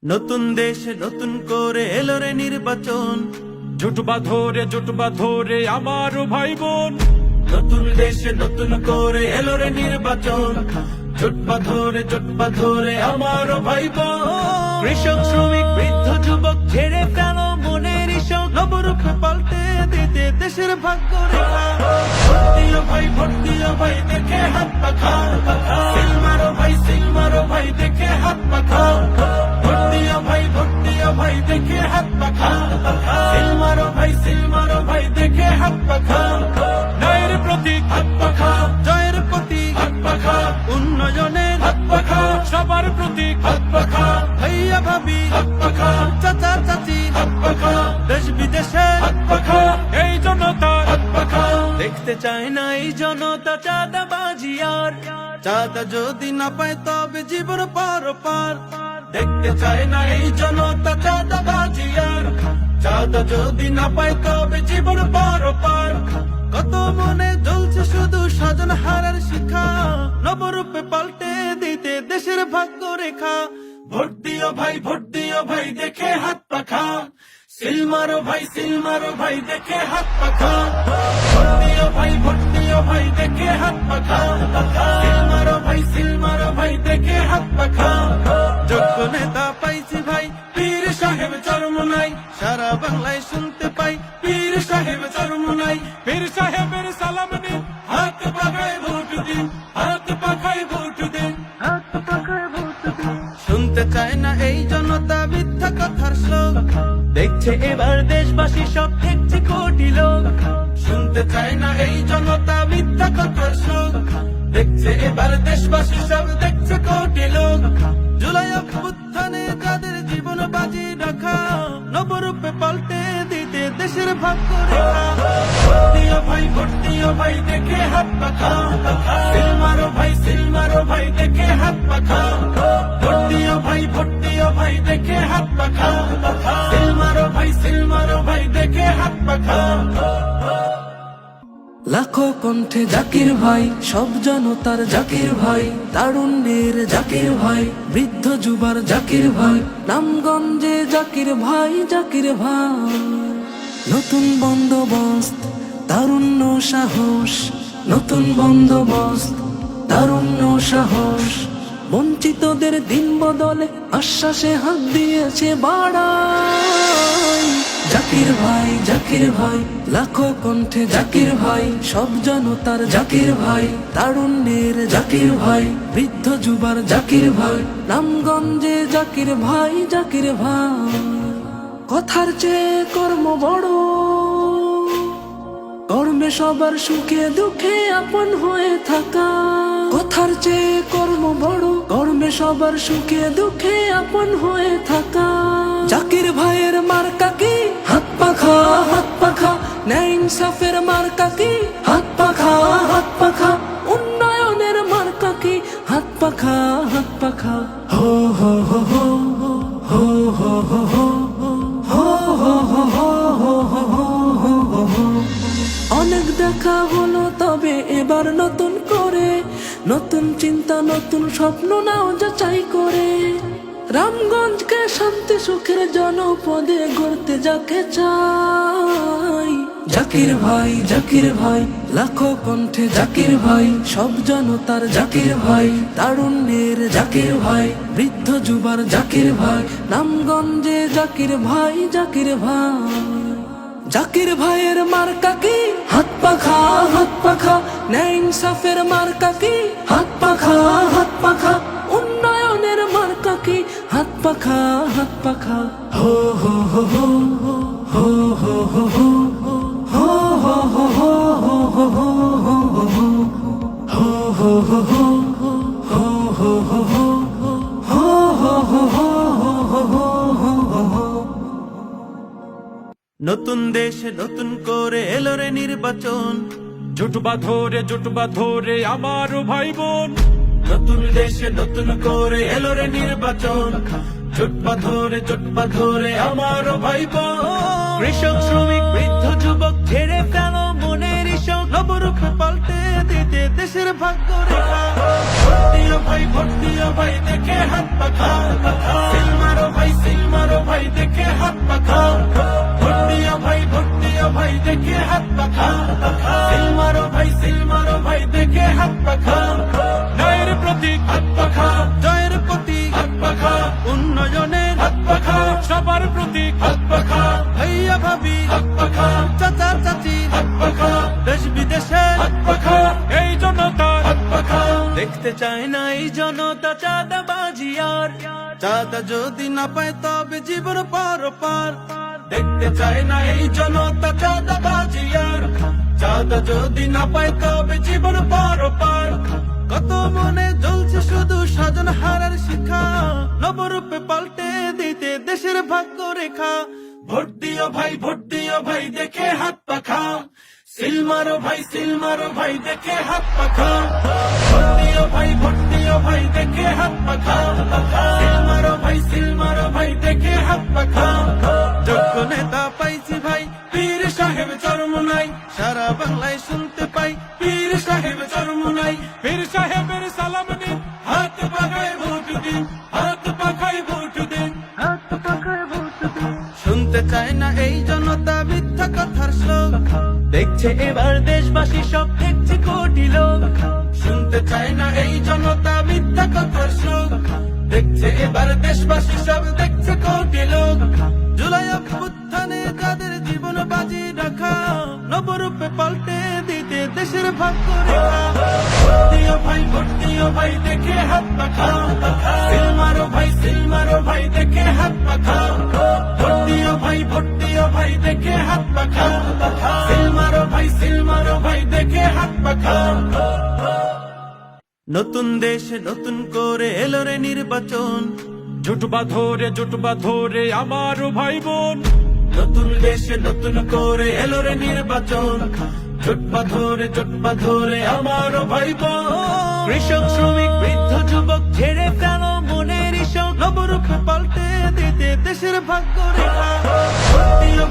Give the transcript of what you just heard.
নতুন দেশে নতুন করে এলো রে নির্বাচন। জুটবা ধরে আমার ভাই বোন। নতুন দেশে নতুন করে এলো রে নির্বাচন। জুটবা ধরে আমার ভাই বোন। কৃষক শ্রমিক বৃদ্ধ যুবক ছেড়ে ফেল মনের ইশক। নবরূপে পাল্টে দিতে দেশের ভাগ্য রেখা। ভোট দিও ভাই দেখে হাত পাখা। সিল মারো ভাই দেখে হাত পাখা। ভোট দিও ভাই দেখে হাত পাখা। সিল মারো ভাই দেখে হাত পাখা। ন্যায়ের প্রতীক হাত পাখা, জয়ের প্রতীক হাত পাখা। উন্নয়নের হাত পাখা, সবার প্রতীক হাত পাখা। ভাইয়া ভাবি হাত পাখা, চাচা চাচি হাত পাখা। দেশ বিদেশে হাত পাখা, এই জনতার হাত পাখা। দেখতে চায় না এই জনতা চাঁদাবাজি আর। চাঁদা যদি না পায় তবে জীবন পার। দেখতে চায় না এই জনতা চাঁদাবাজি আর। চাঁদা যদি না পায় তবে জীবন পার। কত মনে জ্বলছে শুধু স্বজন হারার শিখা। নবরূপে পাল্টে দিতে দেশের ভাগ্য রেখা। ভোট দিও ভাই দেখে হাত পাখা। সিল মারো ভাই দেখে হাত পাখা। ভোট দিও ভাই দেখে হাত পাখা। সিল মারো ভাই দেখে হাত পাখা। যোগ্য নেতা পাইছি ভাই, পীর সাহেব চরমোনাই। সারা বাংলায় শুনতে পাই পীর সাহেব চরমোনাই। পীর সাহেবের সালাম নিন, হাত পাখায় ভোট দিন, হাত পাখায় ভোট দিন, হাত পাখায় ভোট দিন। শুনতে চায় না এই জনতা মিথ্যা কথার শ্লোক। দেখছে এবার দেশবাসী সব দেখছে কোটি লোক। শুনতে চায় না এই জনতা মিথ্যা কথার শ্লোক। দেখছে এবার দেশবাসী সব দেখছে কোটি লোক। জুলাই অভ্যুত্থানে যাদের জীবন বাজি রাখা। নবরূপে পাল্টে দিতে দেশের ভাগ্য রেখা। ভোট দিও ভাই দেখে হাত পাখা। সিল মারো ভাই দেখে হাত পাখা। ভোট দিও ভাই দেখে হাত পাখা। সিল মারো ভাই দেখে হাত পাখা। লাখো কণ্ঠে জাকির ভাই, সব জনতার জাকির ভাই। তারুণ্যের জাকির ভাই, বৃদ্ধ যুবার জাকির ভাই। নামগঞ্জে জাকির ভাই। নতুন বন্দোবস্ত, তারুণ্য সাহস। নতুন বন্দোবস্ত, তারুণ্য সাহস। বঞ্চিতদের দিন বদলে আশ্বাসে হাত দিয়েছে বাড়াই। জাকির ভাই, লাখো কণ্ঠে জাকির ভাই। সব জনতার জাকির ভাই, তারুণ্যের জাকির ভাই। বৃদ্ধ যুবার জাকির ভাই। নামগঞ্জে জাকির ভাই। কথার চেয়ে কর্ম বড়, কর্মে সবার সুখে দুঃখে আপন হয়ে থাকা। কথার চেয়ে কর্ম বড়, কর্মে সবার সুখে দুঃখে আপন হয়ে থাকা। জাকির ভাইয়ের মার্কা কি? হাত পাখা। ন্যায় ইনসাফের মার্কা কি? হাত পাখা। উন্নয়নের মার্কা কি? হাত পাখা। হো হো হো হো হো হো হো হো অনেক দেখা হলো তবে এবার নতুন করে। নতুন চিন্তা নতুন স্বপ্ন নাও যাচাই করে। রামগঞ্জকে শান্তি সুখের জনপদে গড়তে যাকে চাই। জাকির ভাই, লাখো কণ্ঠে জাকির ভাই। সব জনতার জাকির ভাই, তারুণ্যের জাকির ভাই। বৃদ্ধ যুবার জাকির ভাই। নামগঞ্জে জাকির ভাই। জাকির ভাইয়ের মার্কা কি? হাত পাখা। ন্যায় ইনসাফের মার্কা কি? হাত পাখা। উন্নয়নের মার্কা কি? হাত পাখা। হো হো হো হো হো হো হো হো নতুন দেশে নতুন করে এলো রে নির্বাচন। জুটবা ধরে আমার ভাই বোন। নতুন দেশে নতুন করে এলো রে নির্বাচন। জুটবা ধরে আমার ভাই বোন। কৃষক শ্রমিক বৃদ্ধ যুবক ছেড়ে ফেল মনের ইশক। নবরূপে পাল্টে দিতে দেশের ভাগ্য রেখা। ভোট দিও ভাই দেখে হাত পাখা। সিল মারো ভাই দেখে হাত পাখা সিল মারো ভাই দেখে হাত পাখা ন্যায়ের প্রতীক হাত পাখা জয়ের প্রতীক হাত পাখা উন্নয়নের হাত পাখা সবার প্রতীক হাত পাখা ভাইয়া ভাবি হাত পাখা চাচা চাচি হাত পাখা দেশ বিদেশে হাত পাখা এই জনতার হাত পাখা দেখতে চায় না এই জনতা চাঁদাবাজি আর চাঁদা যদি না পায় তবে জীবন পার পার দেখতে চায় না এই জনতা চাঁদাবাজি আর চাঁদা যদি না পায় তবে জীবন পার পার কত মনে জ্বলছে শুধু স্বজন হারার শিখা নবরূপে পাল্টে দিতে দেশের ভাগ্য রেখা ভোট দিও ভাই দেখে হাত পাখা সিল মারো ভাই দেখে হাত পাখা ভোট দিও ভাই দেখে হাত পাখা সিল মারো ভাই দেখে হাত পাখা যোগ্য নেতা পাইছি ভাই পীর সাহেব চরমুনাই সারা বাংলায় শুনতে পাই পীর সাহেব চরমুনাই পীর সাহেবের সালাম নিন হাত পাখায় ভোট দিন হাত পাখায় ভোট দিন হাত পাখায় ভোট দিন শুনতে চায় না এই জনতা মিথ্যা কথার শ্লোক দেখছে এবার দেশবাসী সব দেখছে কোটি লোক শুনতে চায় না এই জনতা মিথ্যা কথার শ্লোক দেখছে এবার দেশবাসী সব দেখছে কোটি লোক জুলাই অভ্যুত্থানে যাদের জীবন বাজি রাখা নবরূপে পাল্টে দিতে দেশের ভাগ্য রেখা ভোট দিও ভাই দেখে হাত পাখা সিল মারো ভাই দেখে হাত পাখা ভোট দিও ভাই দেখে হাত পাখা সিল মারো ভাই দেখে হাত পাখা নতুন দেশে নতুন করে এলো রে নির্বাচন জুটবা ধরে আমার ভাই বোন নতুন দেশে নতুন করে এলো রে নির্বাচন জোটবা ধরে আমার ভাই বোন কৃষক শ্রমিক বৃদ্ধ যুবক ছেড়ে ফেলো মনের ইশক নবরূপে পাল্টে দিতে দেশের ভাগ্য রেখা ভোট দিও